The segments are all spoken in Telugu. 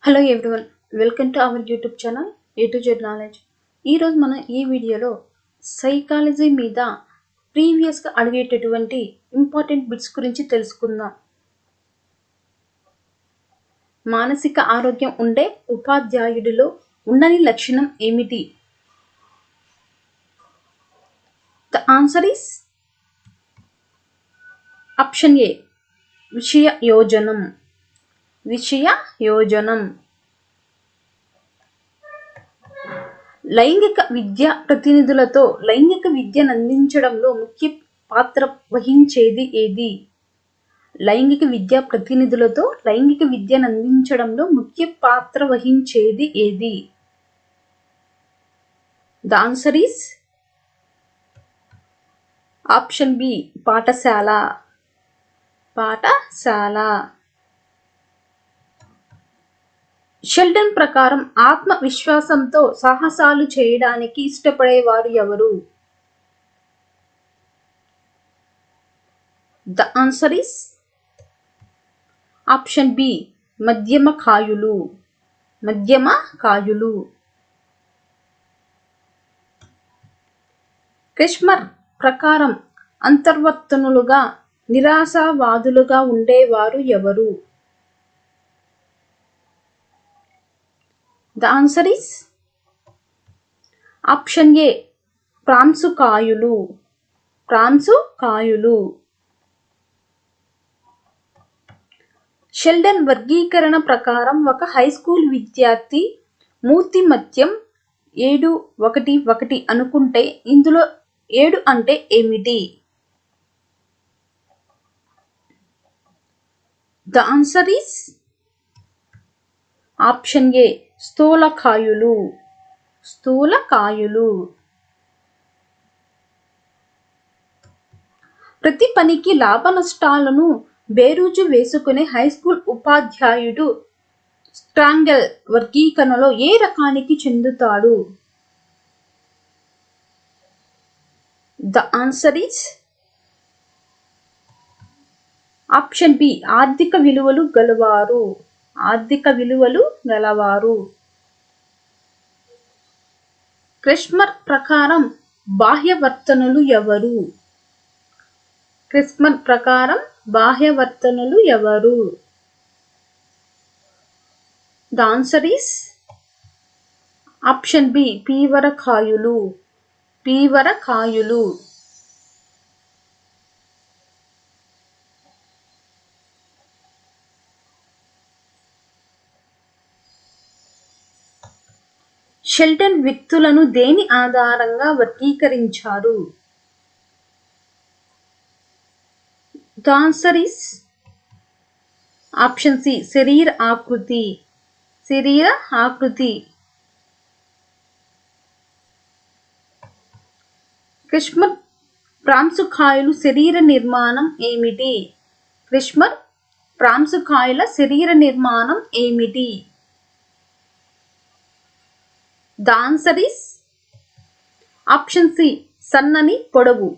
Hello everyone, welcome to our YouTube channel A to Z knowledge. ఈరోజు మనం ఈ వీడియోలో సైకాలజీ మీద ప్రీవియస్గా అడిగేటటువంటి ఇంపార్టెంట్ బిట్స్ గురించి తెలుసుకుందాం. మానసిక ఆరోగ్యం ఉండే ఉపాధ్యాయుడిలో ఉండని లక్షణం ఏమిటి? ద ఆన్సర్ ఈస్ ఆప్షన్ ఏ, విషయ యోజనం. లైంగిక విద్యా ప్రతినిధులతో లైంగిక విద్యను అందించడంలో ముఖ్య పాత్ర వహించేది ఏది? లైంగిక విద్యా ప్రతినిధులతో లైంగిక విద్యను అందించడంలో ముఖ్య పాత్ర వహించేది ఏది? The answer is option B, పాఠశాల. షెల్డన్ ప్రకారం ఆత్మవిశ్వాసంతో సాహసాలు చేయడానికి ఇష్టపడేవారు ఎవరు? The answer is option B, మధ్యమ కాయులు. క్రెష్మర్ ప్రకారం అంతర్వర్తనులుగా నిరాశావాదులుగా ఉండేవారు ఎవరు? The answer is option A, ప్రాంశుకాయులు. షెల్డన్ వర్గీకరణ ప్రకారం ఒక హైస్కూల్ విద్యార్థి మూర్తిమత్యం 7-1-1 అనుకుంటే ఇందులో 7 అంటే ఏమిటి? The answer is option A, స్థూలకాయులు. ప్రతి పనికి లాభ నష్టాలను బేరీజు వేసుకునే హైస్కూల్ ఉపాధ్యాయుడు స్ట్రాంగెల్ వర్గీకరణలో ఏ రకానికి చెందుతాడు? The answer is option B, ఆర్థిక విలువలు గలవారు. క్రెష్మర్ ప్రకారం బాహ్యవర్తనులు ఎవరు? The answer is option B, పీవరకాయులు. షెల్డన్ వ్యక్తులను దేని ఆధారంగా వర్గీకరించారు? The answer is option C, శరీర ఆకృతి. క్రెష్మర్ ప్రాంశుకాయుల శరీర నిర్మాణం ఏమిటి? The answer is option C, సన్నని పొడవు.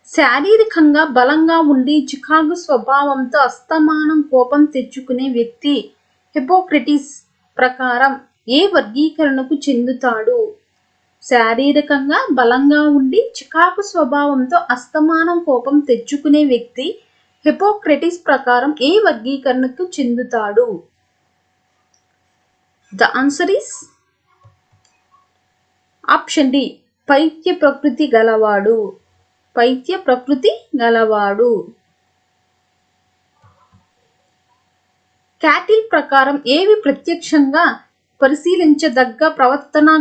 శారీరకంగా బలంగా ఉండి చికాకు స్వభావంతో అస్తమానం కోపం తెచ్చుకునే వ్యక్తి హిపోక్రటీస్ ప్రకారం ఏ వర్గీకరణకు చెందుతాడు? శారీరకంగా బలంగా ఉండి చికాకు స్వభావంతో అస్తమానం కోపం తెచ్చుకునే వ్యక్తి హిపోక్రటీస్ ప్రకారం ఏ వర్గీకరణకు చెందుతాడు? The answer is option D, పైత్య ప్రకృతి గలవాడు. క్యాటిల్ ప్రకారం ఏవి ప్రత్యక్షంగా పరిశీలించదగ్గ ప్రవర్తనా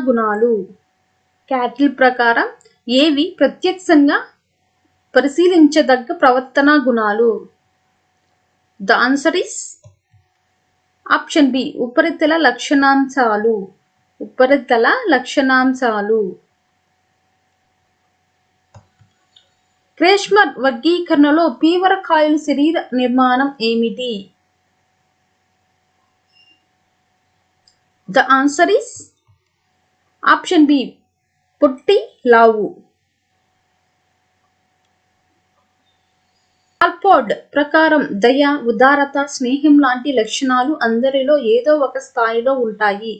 గుణాలు? The answer is option B, ఉపరితల లక్షణాంశాలు. క్రెష్మర్ వర్గీకరణలో పీవరకాయుల శరీర నిర్మాణం ఏమిటి? The answer is option B, పొట్టి లావు. ఆల్పోర్డ్ ప్రకారం దయ, ఉదారత, స్నేహం లాంటి లక్షణాలు అందరిలో ఏదో ఒక స్థాయిలో ఉంటాయి.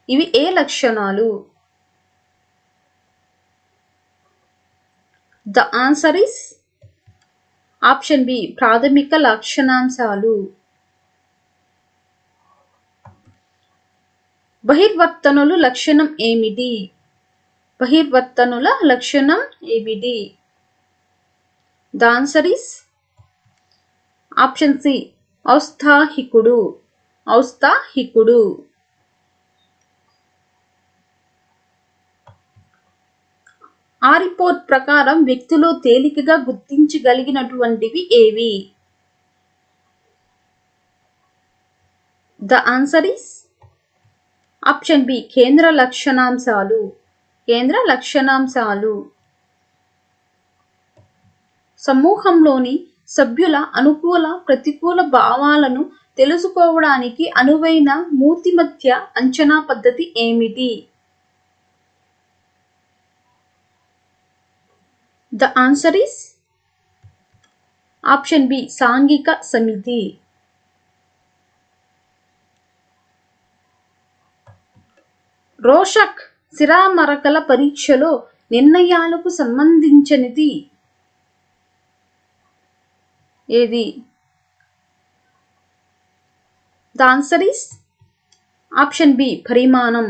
ఇవి ఏ లక్షణాలు? The answer is option B ప్రాథమిక లక్షణాంశాలు. బహిర్వర్తనుల లక్షణం ఏమిటి? బహిర్వర్తనుల లక్షణం ఏమిటి? The answer is option C ఔత్సాహికుడు. ఔత్సాహికుడు. ఆ రిపోర్ట్ ప్రకారం వ్యక్తిలో తేలికగా గుర్తించగలిగినటువంటివి ఏవి? The answer is option B కేంద్ర లక్షణాంశాలు. కేంద్ర లక్షణాంశాలు. సమూహంలోని సభ్యుల అనుకూల, ప్రతికూల భావాలను తెలుసుకోవడానికి అనువైన మూర్తిమత్య అంచనా పద్ధతి ఏమిటి? The answer is option B సాంఘిక సమితి. రోషక్ సిరామరకల పరీక్షలో నిర్ణయాలకు సంబంధించినది ఏది? The answer is option B పరిమాణం.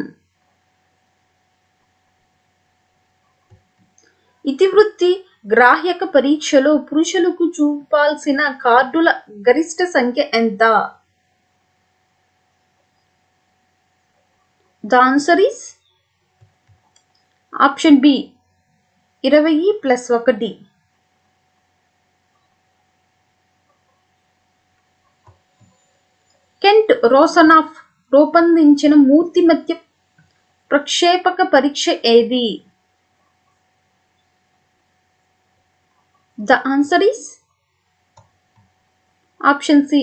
ఇతివృత్తి గ్రాహ్యక పరీక్షలో పురుషులకు చూపాల్సిన కార్డుల గరిష్ట సంఖ్య ఎంత? The answer is option B 20+1. Kent Rosanoff రూపొందించిన మూర్తిమత్య ప్రక్షేపక పరీక్ష ఏది? The answer is option C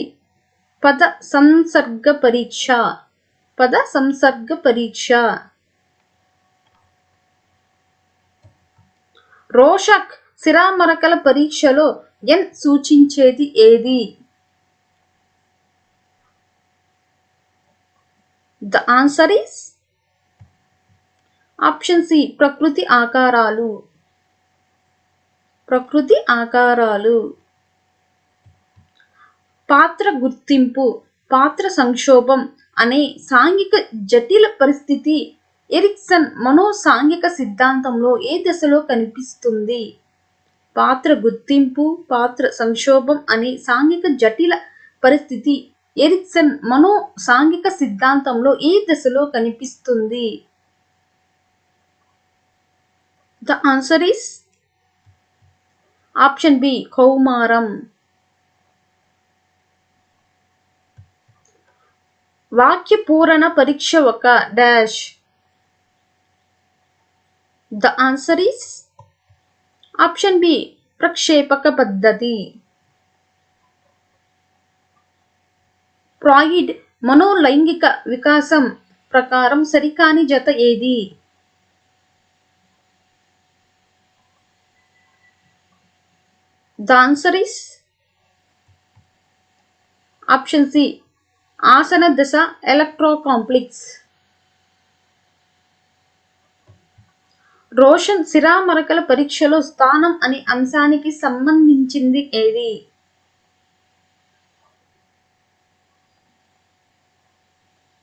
పద సంసర్గ పరీక్ష. పద సంసర్గ పరీక్ష. రోషక్ సిరామరకల పరీక్షలో n సూచించేది ఏది? The answer is option C ప్రకృతి ఆకారాలు. ప్రకృతి ఆకారాలు. పాత్ర గుర్తింపు, పాత్ర సంక్షోభం అనే సాంఘిక జటిల పరిస్థితి ఎరిక్సన్ మనోసాంఘిక సిద్ధాంతంలో ఏ దశలో కనిపిస్తుంది? పాత్ర గుర్తింపు, పాత్ర సంక్షోభం అనే సాంఘిక జటిల పరిస్థితి ఎరిక్సన్ మనోసాంఘిక సిద్ధాంతంలో ఏ దశలో కనిపిస్తుంది? The answer is option B కౌమారం. వాక్య పూరణ పరీక్ష ఒక dash. The answer is option B ప్రక్షేపక పద్ధతి. ఫ్రాయిడ్ మనోలైంగిక వికాసం ప్రకారం సరికాని జత ఏది? The answer is option C ఆసన దశ ఎలక్ట్రో కాంప్లెక్స్. రోషన్ సిరామరకల పరీక్షలో స్థానం అనే అంశానికి సంబంధించింది ఏది?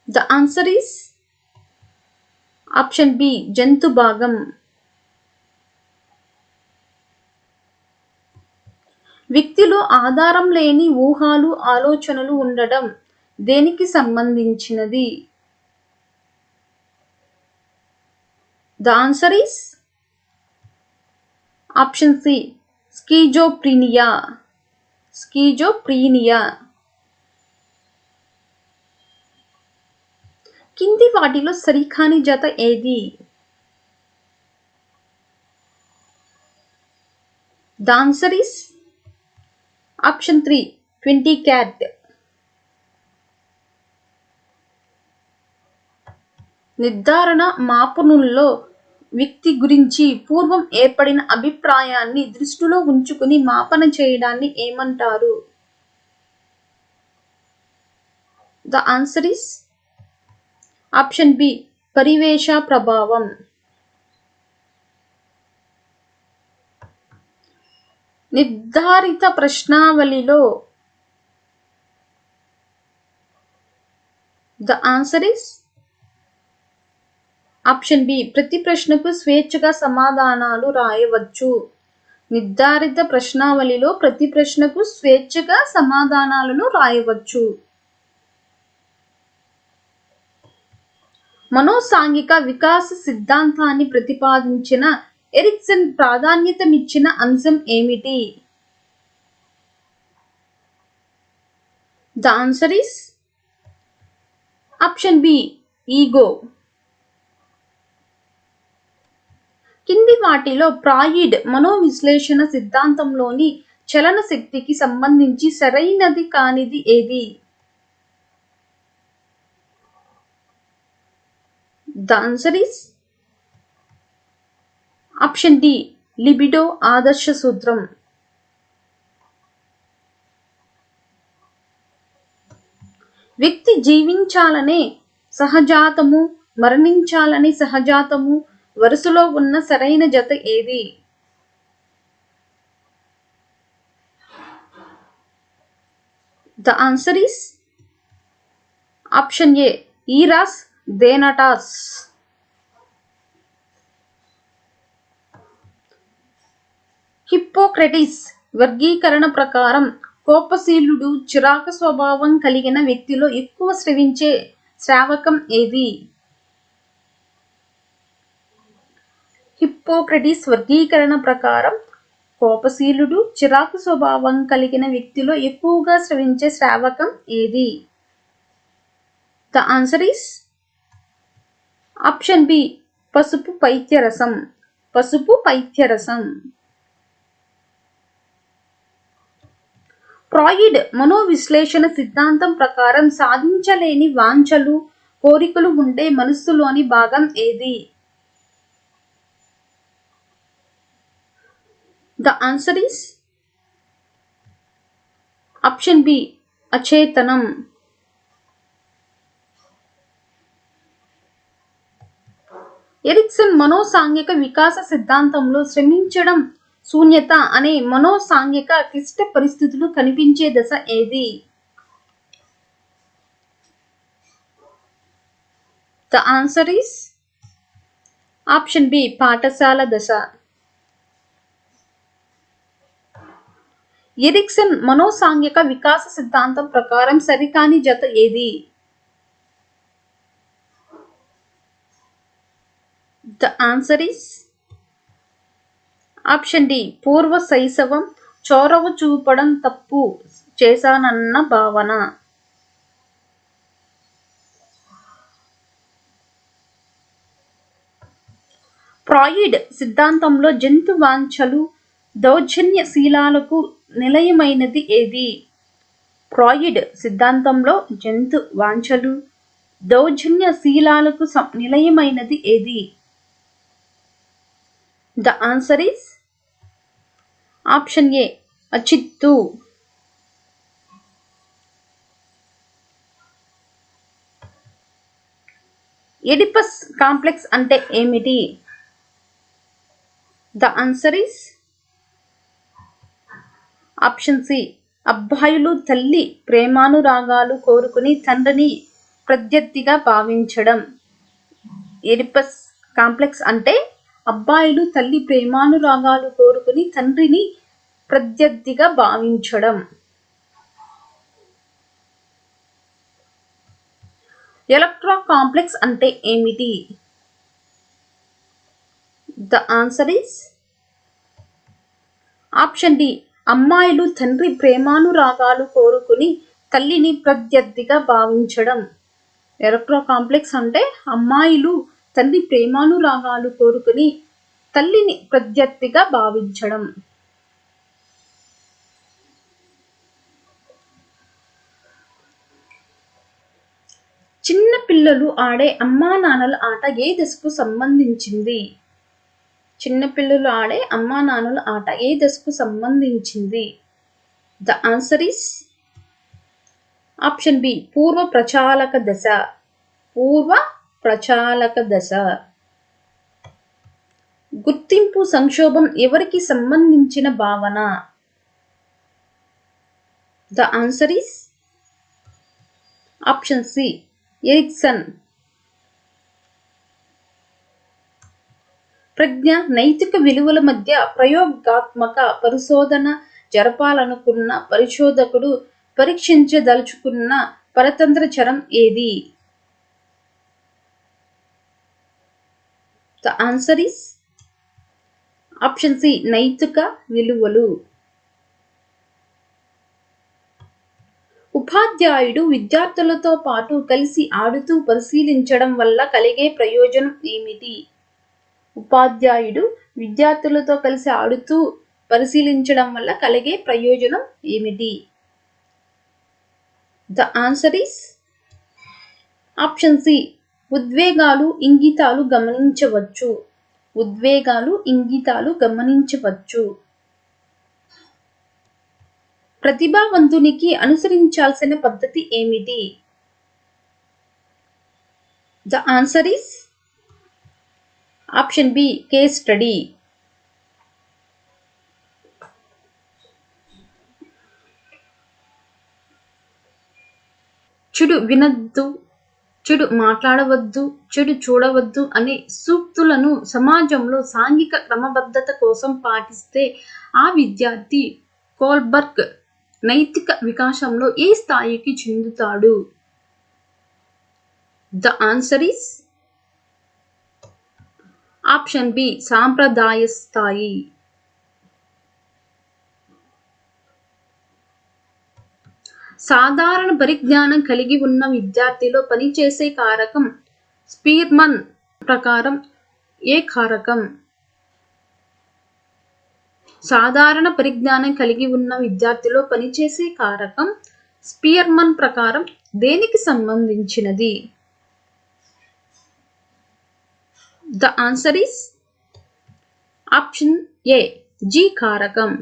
The answer is option B జంతు భాగం. వ్యక్తిలో ఆధారం లేని ఊహలు, ఆలోచనలు ఉండడం దేనికి సంబంధించినది? The answer is option C schizophrenia. Schizophrenia. కింది వాటిలో సరికాని జత ఏది? The answer is option 3 20 CAT. నిర్ధారణ మాపనుల్లో వ్యక్తి గురించి పూర్వం ఏర్పడిన అభిప్రాయాన్ని దృష్టిలో ఉంచుకుని మాపన చేయడాన్ని ఏమంటారు? The answer is option B పరివేష ప్రభావం. నిర్ధారిత ప్రశ్నావళిలో the answer is option B ప్రతి ప్రశ్నకు స్వేచ్ఛగా సమాధానాలు రాయవచ్చు. నిర్ధారిత ప్రశ్నావళిలో ప్రతి ప్రశ్నకు స్వేచ్ఛగా సమాధానాలను రాయవచ్చు. మనోసాంఘిక వికాస సిద్ధాంతాన్ని ప్రతిపాదించిన ఎరిక్సన్ ప్రాధాన్యతనిచ్చిన అంశం ఏమిటి? The answer is option B ego. కింది వాటిలో ఫ్రాయిడ్ మనోవిశ్లేషణ సిద్ధాంతంలోని చలన శక్తికి సంబంధించి సరైనది కానిది ఏది? The answer is option D libido ఆదర్శ సూత్రం. వ్యక్తి జీవించాలనే సహజాతము, మరణించాలని సహజాతము వరుసలో ఉన్న సరైన జత ఏది? The answer is option A Eros Thanatos. Hippocrates వర్గీకరణ ప్రకారం కోపశీలుడు, చిరాకు స్వభావం కలిగిన వ్యక్తిలో ఎక్కువ స్రవించే శ్రావకం ఏది? హిప్పోక్రటిస్ వర్గీకరణ ప్రకారం కోపశీలుడు, చిరాకు స్వభావం కలిగిన వ్యక్తిలో ఎక్కువగా స్రవించే శ్రావకం ఏది? The answer is option B పసుపు పైత్యరసం. పసుపు పైత్యరసం. ఫ్రాయిడ్ మనోవిశ్లేషణ సిద్ధాంతం ప్రకారం సాధించలేని వాంఛలు, కోరికలు ఉండే మనస్సులోని భాగం ఏది? The answer is option B అచేతనం. ఎరిక్సన్ మనోసాంఘిక వికాస సిద్ధాంతంలో శ్రమించడం, శూన్యత అనే మనోసాంఘిక క్లిష్ట పరిస్థితులు కనిపించే దశ ఏది? The answer is option B పాఠశాల దశ. ఎరిక్సన్ మనోసాంఘిక వికాస సిద్ధాంతం ప్రకారం సరికాని జత ఏది? The answer is option D పూర్వ శైశవం, చొరవ చూపడం తప్పు చేశానన్న భావన. ఫ్రాయిడ్ సిద్ధాంతంలో జంతు వాంఛలు, దౌర్జన్యశీలాలకు నిలయమైనది ఏది? ఫ్రాయిడ్ సిద్ధాంతంలో జంతు వాంఛలు, దౌర్జన్యశీలాలకు నిలయమైనది ఏది? The answer is option A అచిత్తు. ఎడిపస్ కాంప్లెక్స్ అంటే ఏమిటి? The answer is option C అబ్బాయిలు తల్లి ప్రేమానురాగాలు కోరుకుని తండ్రిని ప్రత్యర్థిగా భావించడం. ఎడిపస్ కాంప్లెక్స్ అంటే అబ్బాయిలు తల్లి ప్రేమానురాగాలు కోరుకుని తండ్రిని ప్రత్యర్థిగా భావించడం. ఎలక్ట్రా కాంప్లెక్స్ అంటే ఏమిటి? The answer is option D అమ్మాయిలు తండ్రి ప్రేమానురాగాలు కోరుకుని తల్లిని ప్రత్యర్థిగా భావించడం. ఎలక్ట్రా కాంప్లెక్స్ అంటే అమ్మాయిలు తండ్రి ప్రేమానురాగాలు కోరుకుని తల్లిని ప్రత్యర్థిగా భావించడం. చిన్న పిల్లలు ఆడే అమ్మా నాన్నల ఆట ఏ దశకు సంబంధించింది? చిన్నపిల్లలు ఆడే అమ్మా నాన్నల ఆట ఏ దశకు సంబంధించింది? The answer is option B పూర్వ ప్రచాలక దశ. పూర్వ ప్రచాలక దశ. గుర్తింపు సంక్షోభం ఎవరికి సంబంధించిన భావన? The answer is option C Erikson. ప్రజ్ఞ నైతిక విలువల మధ్య ప్రయోగాత్మక పరిశోధన జరపాలనుకున్న పరిశోధకుడు పరీక్షించదలుచుకున్న పరతంత్ర చరం ఏది? The answer is option C నైతిక విలువలు. ఉపాధ్యాయుడు విద్యార్థులతో పాటు కలిసి ఆడుతూ పరిశీలించడం వల్ల కలిగే ప్రయోజనం ఏమిటి? ఉపాధ్యాయుడు విద్యార్థులతో కలిసి ఆడుతూ పరిశీలించడం వల్ల కలిగే ప్రయోజనం ఏమిటి? The answer is option C ఉద్వేగాలు ఇంగితాలు గమనించవచ్చు. ఉద్వేగాలు ఇంగితాలు గమనించవచ్చు. ప్రతిభావంతునికి అనుసరించాల్సిన పద్ధతి ఏమిటి? The answer is option B case study. చెడు వినద్దు, చెడు మాట్లాడవద్దు, చెడు చూడవద్దు అనే సూక్తులను సమాజంలో సాంఘిక క్రమబద్ధత కోసం పాటిస్తే ఆ విద్యార్థి కోల్బర్గ్ నైతిక వికాసంలో ఏ స్థాయికి చెందుతాడు? The answer is option B సాంప్రదాయ స్థాయి. సాధారణ పరిజ్ఞానం కలిగి ఉన్న విద్యార్థిలో పనిచేసే కారకం స్పీర్మన్ ప్రకారం ఏ కారకం? సాధారణ పరిజ్ఞానం కలిగి ఉన్న విద్యార్థిలో పనిచేసే కారకం స్పీర్మన్ ప్రకారం దేనికి సంబంధించినది? The answer is option A G కారకం.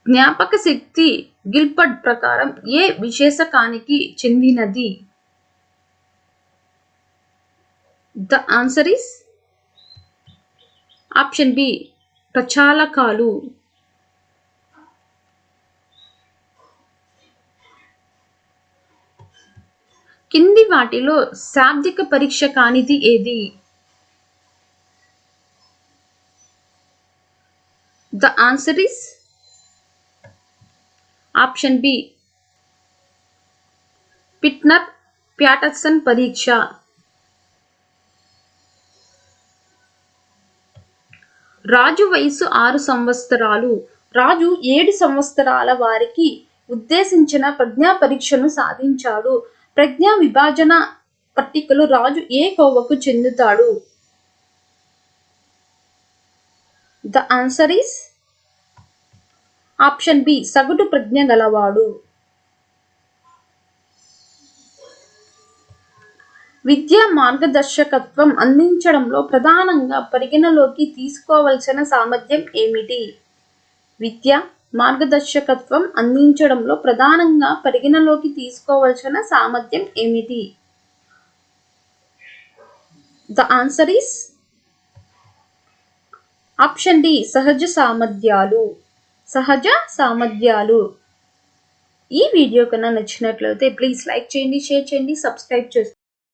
జ్ఞాపక శక్తి గిల్బర్ట్ ప్రకారం ఏ విశేషకానికి చెందినది? The answer is option B ప్రచాలకాలు. కింది వాటిలో శాబ్దిక పరీక్ష కానిది ఏది? The answer is option B Pintner Paterson పరీక్ష. రాజు వయసు 6 సంవత్సరాలు. రాజు 7 సంవత్సరాల వారికి ఉద్దేశించిన ప్రజ్ఞా పరీక్షను సాధించాడు. ప్రజ్ఞా విభాజన పట్టికలో రాజు ఏ కోవకు చెందుతాడు? The answer is option B సగటు ప్రజ్ఞ గలవాడు. విద్యా మార్గదర్శకత్వం అందించడంలో ప్రధానంగా పరిగణలోకి తీసుకోవలసిన సామర్థ్యం ఏమిటి? విద్యా మార్గదర్శకత్వం అందించడంలో ప్రధానంగా పరిగణలోకి తీసుకోవలసిన సామర్థ్యం ఏమిటి? The answer is option D సహజ సామర్థ్యాలు. సహజ సామర్థ్యాలు. ఈ వీడియో కన్నా నచ్చినట్లయితే ప్లీజ్ లైక్ చేయండి, షేర్ చేయండి, సబ్స్క్రైబ్ చేసుకోండి.